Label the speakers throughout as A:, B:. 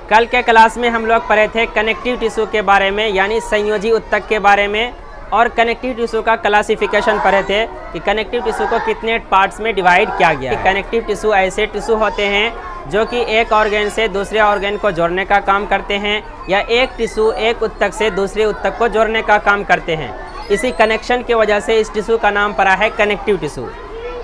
A: कल के क्लास में हम लोग पढ़े थे कनेक्टिव टिश्यू के बारे में, यानी संयोजी ऊतक के बारे में, और कनेक्टिव टिश्यू का क्लासिफिकेशन पढ़े थे कि कनेक्टिव टिश्यू को कितने पार्ट्स में डिवाइड किया गया है। कनेक्टिव टिश्यू ऐसे टिश्यू होते हैं जो कि एक ऑर्गन से दूसरे ऑर्गन को जोड़ने का काम करते हैं, या एक टिश्यू एक ऊतक से दूसरे ऊतक को जोड़ने का काम करते हैं। इसी कनेक्शन की वजह से इस टिश्यू का नाम पड़ा है कनेक्टिव टिश्यू।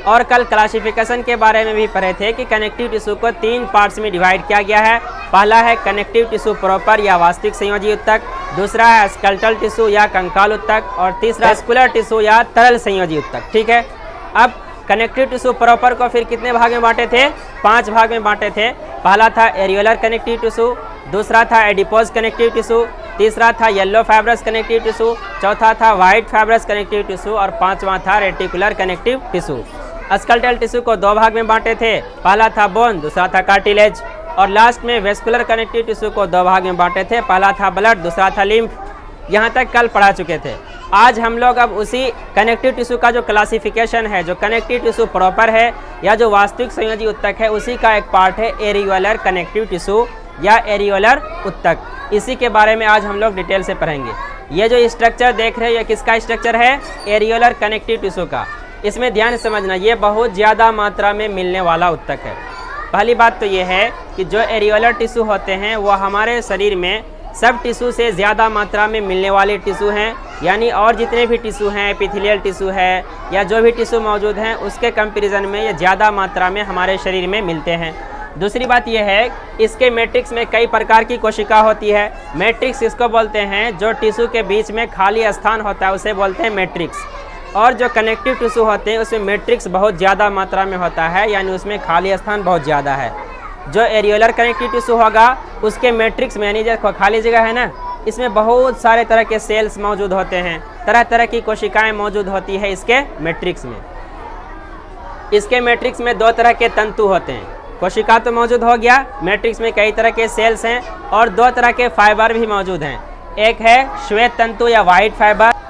A: और कल क्लासिफिकेशन के बारे में भी पढ़े थे कि कनेक्टिव टिश्यू को 3 पार्ट्स में डिवाइड किया गया है। पहला है कनेक्टिव टिश्यू प्रॉपर या वास्तविक संयोजी ऊतक, दूसरा है स्केलेटल टिश्यू या कंकाल ऊतक, और तीसरा मस्कुलर टिश्यू या तरल संयोजी ऊतक। ठीक है, अब कनेक्टिव टिश्यू प्रॉपर को फिर कितने भाग में बांटे थे? 5 भाग में बांटे थे। पहला था एरियोलर कनेक्टिव टिश्यू, दूसरा था एडिपोज कनेक्टिव टिश्यू, तीसरा था येलो फाइब्रस कनेक्टिव टिश्यू, चौथा था वाइट फाइब्रस कनेक्टिव टिश्यू, और पांचवा था reticular connective tissue. Skeletal tissue को 2 भाग में बांटे थे। पहला था बोन, दूसरा था कार्टिलेज, और लास्ट में वेस्कुलर कनेक्टिव टिश्यू को 2 भाग में बांटे थे। पहला था ब्लड, दूसरा था लिम्फ। यहाँ तक कल पढ़ा चुके थे। आज हम लोग अब उसी कनेक्टिव टिश्यू का जो क्लासिफिकेशन है, जो कनेक्टिव टिश्यू प्रॉपर है या जो वास्तविक संयोजी ऊतक है, उसी का एक पार्ट है एरियोलर कनेक्टिव टिश्यू या एरियोलर ऊतक। इसी के बारे में आज हम लोग डिटेल से पढ़ेंगे। ये जो स्ट्रक्चर देख रहे हैं, ये किसका स्ट्रक्चर है? एरियोलर कनेक्टिव टिश्यू का। इसमें ध्यान समझना, ये बहुत ज़्यादा मात्रा में मिलने वाला ऊतक है। पहली बात तो ये है कि जो एरियोलर टिश्यू होते हैं वो हमारे शरीर में सब टिश्यू से ज़्यादा मात्रा में मिलने वाले टिश्यू हैं, यानी और जितने भी टिश्यू हैं, एपिथेलियल टिश्यू है या जो भी टिश्यू मौजूद हैं, उसके कंपैरिजन में ये ज़्यादा मात्रा में हमारे शरीर में मिलते हैं। दूसरी बात यह है, इसके मैट्रिक्स में कई प्रकार की कोशिका होती है। मैट्रिक्स इसको बोलते हैं, जो टिश्यू के बीच में खाली स्थान होता है उसे बोलते हैं मैट्रिक्स। और जो कनेक्टिव टिश्यू होते हैं उसमें मैट्रिक्स बहुत ज़्यादा मात्रा में होता है, यानी उसमें खाली स्थान बहुत ज़्यादा है। जो एरियोलर कनेक्टिव टिश्यू होगा उसके मैट्रिक्स में, यानी जो खाली जगह है ना, इसमें बहुत सारे तरह के सेल्स मौजूद होते हैं, तरह तरह की कोशिकाएं मौजूद होती है इसके मैट्रिक्स में। इसके मैट्रिक्स में 2 तरह के तंतु होते हैं। कोशिका तो मौजूद हो गया, मैट्रिक्स में कई तरह के सेल्स हैं, और 2 तरह के फाइबर भी मौजूद हैं। एक है श्वेत तंतु या वाइट फाइबर।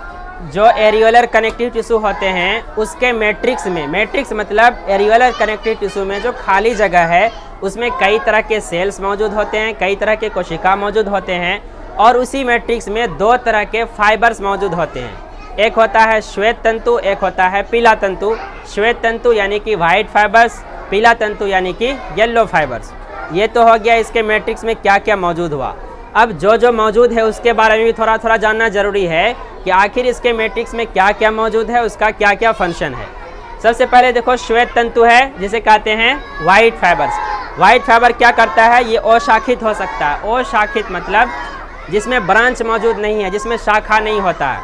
A: जो एरियोलर कनेक्टिव टिश्यू होते हैं उसके मैट्रिक्स में, मैट्रिक्स मतलब एरियोलर कनेक्टिव टिश्यू में जो खाली जगह है उसमें कई तरह के सेल्स मौजूद होते हैं, कई तरह के कोशिका मौजूद होते हैं, और उसी मैट्रिक्स में 2 तरह के फाइबर्स मौजूद होते हैं। एक होता है श्वेत तंतु, एक होता है पीला तंतु। श्वेत तंतु यानी कि वाइट फाइबर्स, पीला तंतु यानी कि येलो फाइबर्स। ये तो हो गया इसके मैट्रिक्स में क्या क्या मौजूद हुआ। अब जो मौजूद है उसके बारे में भी थोड़ा थोड़ा जानना जरूरी है कि आखिर इसके मैट्रिक्स में क्या क्या मौजूद है, उसका क्या क्या फंक्शन है। सबसे पहले देखो, श्वेत तंतु है जिसे कहते हैं वाइट फाइबर्स। वाइट फाइबर क्या करता है? ये अशाखित हो सकता है। अशाखित मतलब जिसमें ब्रांच मौजूद नहीं है, जिसमें शाखा नहीं होता है,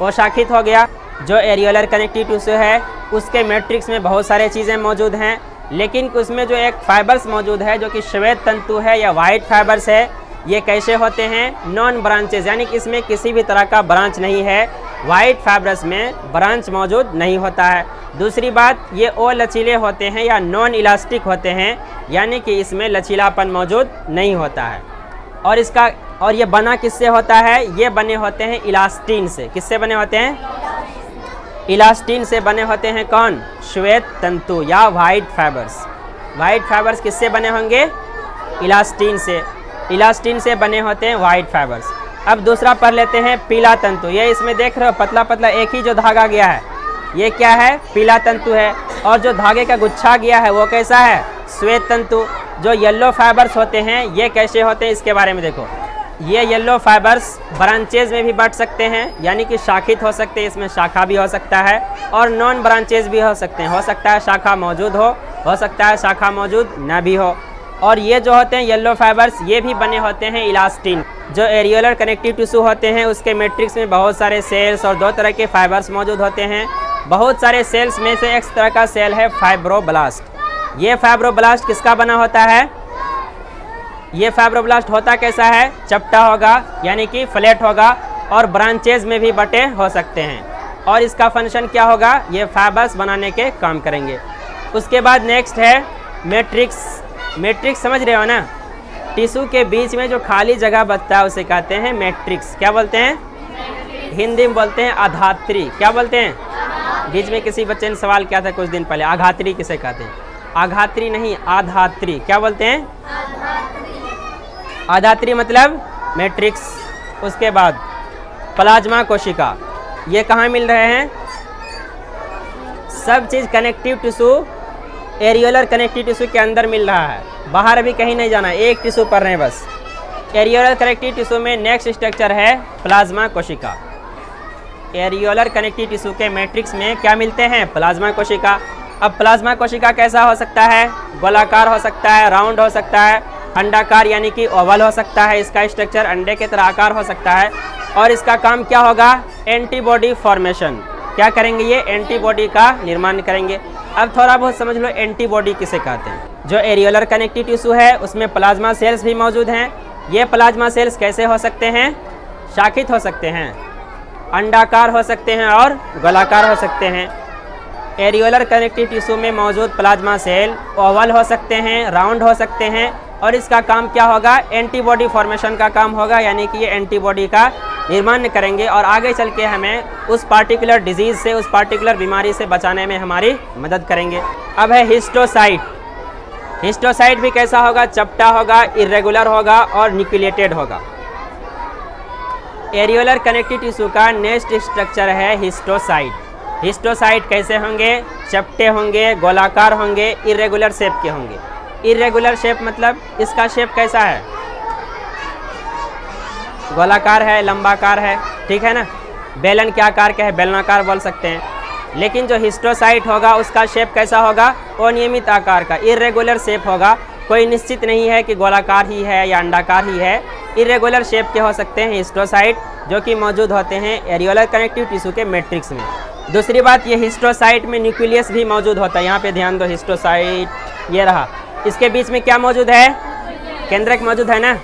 A: अशाखित हो गया। जो एरियोलर कनेक्टिव टिश्यू है उसके मैट्रिक्स में बहुत सारे चीज़ें मौजूद हैं, लेकिन उसमें जो एक फाइबर्स मौजूद है जो कि श्वेत तंतु है या वाइट फाइबर्स है, ये कैसे होते हैं? नॉन ब्रांचेज, यानी कि इसमें किसी भी तरह का ब्रांच नहीं है। वाइट फाइबर्स में ब्रांच मौजूद नहीं होता है। दूसरी बात, ये लचीले होते हैं या नॉन इलास्टिक होते हैं, यानी कि इसमें लचीलापन मौजूद नहीं होता है। और ये बना किससे होता है? ये बने होते हैं इलास्टिन से। किससे बने होते हैं? इलास्टिन से बने होते हैं। कौन? श्वेत तंतु या वाइट फाइबर्स। वाइट फाइबर्स किससे बने होंगे? इलास्टिन से। इलास्टिन से बने होते हैं वाइट फाइबर्स। अब दूसरा पढ़ लेते हैं पीला तंतु। ये इसमें देख रहे हो पतला पतला एक ही जो धागा गया है, ये क्या है? पीला तंतु है। और जो धागे का गुच्छा गया है वो कैसा है? श्वेत तंतु। जो येलो फाइबर्स होते हैं ये कैसे होते हैं इसके बारे में देखो। ये येलो फाइबर्स ब्रांचेज में भी बढ़ सकते हैं, यानी कि शाखित हो सकते हैं, इसमें शाखा भी हो सकता है, और नॉन ब्रांचेज भी हो सकते हैं। हो सकता है शाखा मौजूद हो सकता है शाखा मौजूद न भी हो। और ये जो होते हैं येलो फाइबर्स, ये भी बने होते हैं इलास्टिन। जो एरियोलर कनेक्टिव टिश्यू होते हैं उसके मैट्रिक्स में बहुत सारे सेल्स और 2 तरह के फाइबर्स मौजूद होते हैं। बहुत सारे सेल्स में से एक तरह का सेल है फाइब्रोब्लास्ट। ये फाइब्रोब्लास्ट किसका बना होता है? ये फाइब्रोब्लास्ट होता कैसा है? चपटा होगा, यानी कि फ्लैट होगा, और ब्रांचेज में भी बटे हो सकते हैं। और इसका फंक्शन क्या होगा? ये फाइबर्स बनाने के काम करेंगे। उसके बाद नेक्स्ट है मैट्रिक्स। मैट्रिक्स समझ रहे हो ना? टिश्यू के बीच में जो खाली जगह बचता है उसे कहते हैं मैट्रिक्स। क्या बोलते हैं? हिंदी में बोलते हैं आधात्री। क्या बोलते हैं? बीच में किसी बच्चे ने सवाल किया था कुछ दिन पहले, आघात्री किसे कहते हैं? आघात्री नहीं, आधात्री। क्या बोलते हैं? आधात्री मतलब मैट्रिक्स। उसके बाद प्लाज्मा कोशिका, ये कहाँ मिल रहे हैं? सब चीज़ connective tissue, areolar connective tissue के अंदर मिल रहा है, बाहर अभी कहीं नहीं जाना, एक टिश्यू पढ़ रहे हैं बस। एरियोलर कनेक्टिव टिश्यू में नेक्स्ट स्ट्रक्चर है प्लाज्मा कोशिका। एरियोलर कनेक्टिव टिश्यू के मैट्रिक्स में क्या मिलते हैं? प्लाज्मा कोशिका। अब प्लाज्मा कोशिका कैसा हो सकता है? गोलाकार हो सकता है, राउंड हो सकता है, अंडाकार यानी कि ओवल हो सकता है, इसका स्ट्रक्चर अंडे के तरह आकार हो सकता है। और इसका काम क्या होगा? Antibody formation. क्या करेंगे? ये एंटीबॉडी का निर्माण करेंगे। अब थोड़ा बहुत समझ लो एंटीबॉडी किसे कहते हैं। जो एरियोलर कनेक्टिव टिश्यू है उसमें प्लाज्मा सेल्स भी मौजूद हैं। ये प्लाज्मा सेल्स कैसे हो सकते हैं? शाखित हो सकते हैं, अंडाकार हो सकते हैं और गोलाकार हो सकते हैं। एरियोलर कनेक्टिव टिश्यू में मौजूद प्लाज्मा सेल ओवल हो सकते हैं, राउंड हो सकते हैं और इसका काम क्या होगा? एंटीबॉडी फॉर्मेशन का काम होगा, यानी कि ये एंटीबॉडी का निर्माण करेंगे और आगे चल के हमें उस पार्टिकुलर डिजीज़ से, उस पार्टिकुलर बीमारी से बचाने में हमारी मदद करेंगे। अब है हिस्टोसाइट। हिस्टोसाइट भी कैसा होगा? चपटा होगा, इर्रेगुलर होगा और न्यूक्लिएटेड होगा। एरियोलर कनेक्टिव टिश्यू का नेक्स्ट स्ट्रक्चर है हिस्टोसाइट। हिस्टोसाइट कैसे होंगे? चपटे होंगे, गोलाकार होंगे, इर्रेगुलर शेप के होंगे। इर्रेगुलर शेप मतलब इसका शेप कैसा है? गोलाकार है, लंबाकार है, ठीक है ना। बेलन के आकार का है, बेलनाकार बोल सकते हैं। लेकिन जो हिस्टोसाइट होगा उसका शेप कैसा होगा? अनियमित आकार का, इर्रेगुलर शेप होगा। कोई निश्चित नहीं है कि गोलाकार ही है या अंडाकार ही है, इर्रेगुलर शेप के हो सकते हैं हिस्टोसाइट, जो कि मौजूद होते हैं एरियोलर कनेक्टिव टिश्यू के मैट्रिक्स में। दूसरी बात, ये हिस्टोसाइट में न्यूक्लियस भी मौजूद होता है। यहाँ पे ध्यान दो, हिस्टोसाइट ये रहा, इसके बीच में क्या मौजूद है? केंद्रक मौजूद है ना।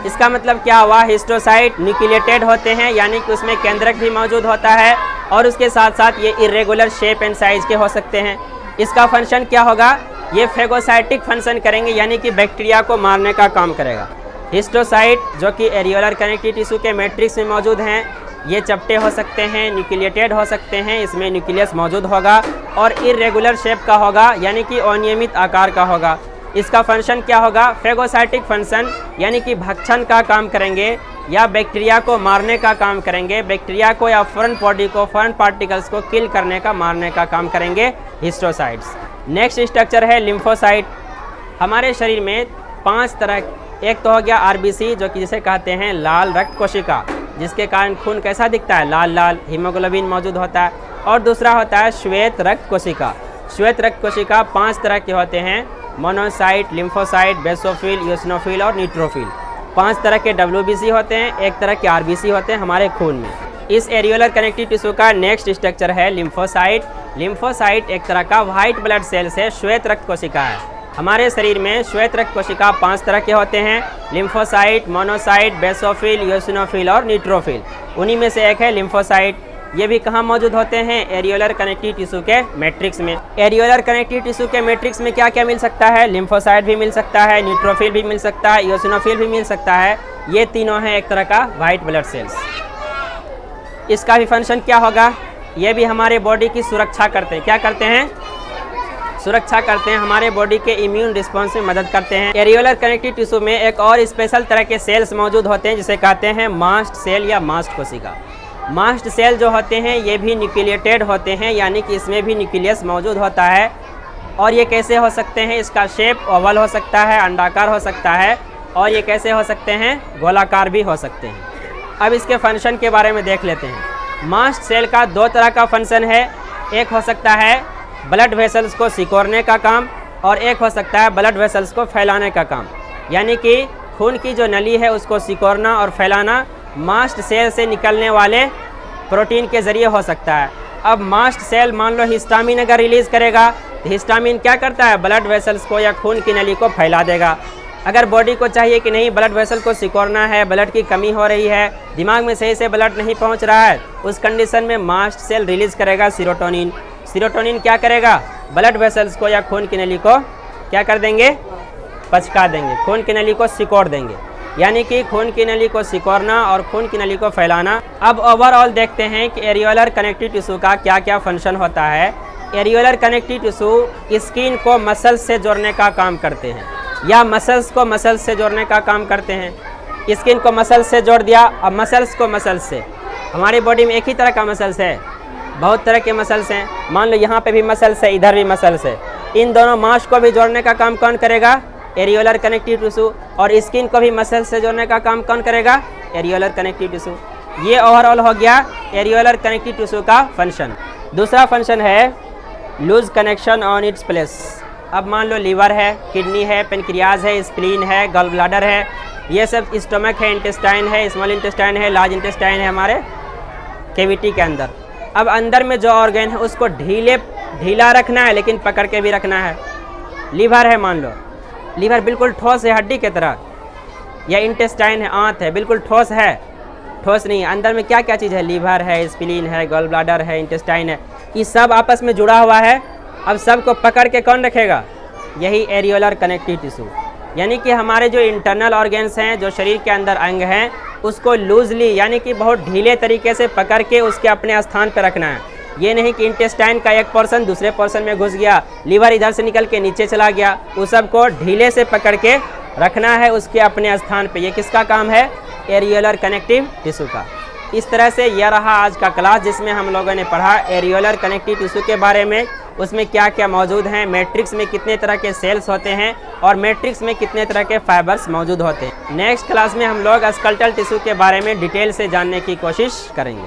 A: इसका मतलब क्या हुआ? हिस्टोसाइट न्यूक्लिएटेड होते हैं, यानी कि उसमें केंद्रक भी मौजूद होता है और उसके साथ साथ ये इर्रेगुलर शेप एंड साइज के हो सकते हैं। इसका फंक्शन क्या होगा? ये फेगोसाइटिक फंक्शन करेंगे, यानी कि बैक्टीरिया को मारने का काम करेगा। हिस्टोसाइट जो कि एरियोलर कनेक्टिव टिश्यू के मैट्रिक्स में मौजूद हैं, ये चपटे हो सकते हैं, न्यूक्लिएटेड हो सकते हैं, इसमें न्यूक्लियस मौजूद होगा और इर्रेगुलर शेप का होगा, यानी कि अनियमित आकार का होगा। इसका फंक्शन क्या होगा? फेगोसाइटिक फंक्शन, यानी कि भक्षण का काम करेंगे या बैक्टीरिया को मारने का काम करेंगे। बैक्टीरिया को या फॉरेन बॉडी को, फॉरेन पार्टिकल्स को किल करने का, मारने का काम करेंगे हिस्टोसाइट्स। नेक्स्ट स्ट्रक्चर है लिम्फोसाइट। हमारे शरीर में 5 तरह, एक तो हो गया आरबीसी जो कि जिसे कहते हैं लाल रक्त कोशिका, जिसके कारण खून कैसा दिखता है? लाल लाल, हीमोग्लोबिन मौजूद होता है। और दूसरा होता है श्वेत रक्त कोशिका। श्वेत रक्त कोशिका 5 तरह के होते हैं, मोनोसाइट, लिम्फोसाइट, बेसोफिल, यूसिनोफिल और न्यूट्रोफिल। 5 तरह के WBC होते हैं, एक तरह के RBC होते हैं हमारे खून में। इस एरियोलर कनेक्टिव टिश्यू का नेक्स्ट स्ट्रक्चर है लिम्फोसाइट। लिम्फोसाइट एक तरह का व्हाइट ब्लड सेल्स है, श्वेत रक्त कोशिका है। हमारे शरीर में श्वेत रक्त कोशिका 5 तरह के होते हैं, लिम्फोसाइट, मोनोसाइट, बेसोफिल, यूसिनोफिल और न्यूट्रोफिल। उन्हीं में से एक है लिम्फोसाइट। ये भी कहाँ मौजूद होते हैं? एरियोलर कनेक्टिव टिश्यू के मैट्रिक्स में। एरियोलर कनेक्टिव टिश्यू के मैट्रिक्स में क्या क्या मिल सकता है? लिम्फोसाइट भी मिल सकता है, न्यूट्रोफिल भी मिल सकता है, यूसिनोफिल भी मिल सकता है। ये तीनों हैं एक तरह का व्हाइट ब्लड सेल्स। इसका भी फंक्शन क्या होगा? ये भी हमारे बॉडी की सुरक्षा करते हैं। क्या करते हैं? सुरक्षा करते हैं, हमारे बॉडी के इम्यून रिस्पॉन्स में मदद करते हैं। एरियोलर कनेक्टिव टिश्यू में एक और स्पेशल तरह के सेल्स मौजूद होते हैं, जिसे कहते हैं मास्ट सेल या मास्ट कोशिका। मास्ट सेल जो होते हैं ये भी न्यूक्लिएटेड होते हैं, यानी कि इसमें भी न्यूक्लियस मौजूद होता है। और ये कैसे हो सकते हैं? इसका शेप ओवल हो सकता है, अंडाकार हो सकता है, और ये कैसे हो सकते हैं? गोलाकार भी हो सकते हैं। अब इसके फंक्शन के बारे में देख लेते हैं। मास्ट सेल का 2 तरह का फंक्शन है। एक हो सकता है ब्लड वेसल्स को सिकोड़ने का काम, और एक हो सकता है ब्लड वेसल्स को फैलाने का काम, यानी कि खून की जो नली है उसको सिकोड़ना और फैलाना मास्ट सेल से निकलने वाले प्रोटीन के ज़रिए हो सकता है। अब मास्ट सेल मान लो हिस्टामिन अगर रिलीज़ करेगा तो हिस्टामिन क्या करता है? ब्लड वेसल्स को या खून की नली को फैला देगा। अगर बॉडी को चाहिए कि नहीं ब्लड वेसल को सिकोड़ना है, ब्लड की कमी हो रही है, दिमाग में सही से ब्लड नहीं पहुंच रहा है, उस कंडीशन में मास्ट सेल रिलीज़ करेगा सीरोटोनिन। सीरोटोनिन क्या करेगा? ब्लड वेसल्स को या खून की नली को क्या कर देंगे? पचका देंगे, खून की नली को सिकोड़ देंगे, यानी कि खून की नली को सिकोड़ना और खून की नली को फैलाना। अब ओवरऑल देखते हैं कि एरियोलर कनेक्टिव टिश्यू का क्या क्या फंक्शन होता है। एरियोलर कनेक्टिव टिश्यू स्किन को मसल्स से जोड़ने का काम करते हैं। या मसल्स को मसल्स से जोड़ने का काम करते हैं। स्किन को मसल्स से जोड़ दिया, अब मसल्स को मसल्स से। हमारी बॉडी में एक ही तरह का मसल्स है, बहुत तरह के मसल्स हैं। मान लो यहाँ पे भी मसल्स है, इधर भी मसल्स है। इन दोनों मांस को भी जोड़ने का काम कौन करेगा? Areolar connective tissue. और स्किन को भी मसल्स से जोड़ने का काम कौन करेगा? Areolar connective tissue. ये ओवरऑल हो गया एरियोलर कनेक्टिव टिश्यू का फंक्शन। दूसरा फंक्शन है loose connection on its place. अब मान लो लीवर है, किडनी है, पेनक्रियाज है, स्प्लीन है, गॉल ब्लैडर है, ये सब स्टमक है, इंटेस्टाइन है, स्मॉल इंटेस्टाइन है, लार्ज इंटेस्टाइन है हमारे कैविटी के अंदर। अब अंदर में जो ऑर्गन है उसको ढीला रखना है, लेकिन पकड़ के भी रखना है। लीवर है, मान लो लीवर बिल्कुल ठोस है हड्डी की तरह, या इंटेस्टाइन है, आंत है, बिल्कुल ठोस है, ठोस नहीं है। अंदर में क्या क्या चीज़ है? लीवर है, स्प्लीन है, गॉल ब्लैडर है, इंटेस्टाइन है, ये सब आपस में जुड़ा हुआ है। अब सबको पकड़ के कौन रखेगा? यही एरियोलर कनेक्टिव टिश्यू। यानी कि हमारे जो इंटरनल ऑर्गन्स हैं, जो शरीर के अंदर अंग हैं, उसको लूजली यानी कि बहुत ढीले तरीके से पकड़ के उसके अपने स्थान पर रखना है। ये नहीं कि इंटेस्टाइन का एक पोर्शन दूसरे पोर्शन में घुस गया, लीवर इधर से निकल के नीचे चला गया, उस सब को ढीले से पकड़ के रखना है उसके अपने स्थान पे। ये किसका काम है? एरियोलर कनेक्टिव टिश्यू का। इस तरह से यह रहा आज का क्लास, जिसमें हम लोगों ने पढ़ा एरियोलर कनेक्टिव टिश्यू के बारे में, उसमें क्या क्या मौजूद हैं, मैट्रिक्स में कितने तरह के सेल्स होते हैं और मैट्रिक्स में कितने तरह के फाइबर्स मौजूद होते हैं। नेक्स्ट क्लास में हम लोग स्केलेटल टिश्यू के बारे में डिटेल से जानने की कोशिश करेंगे।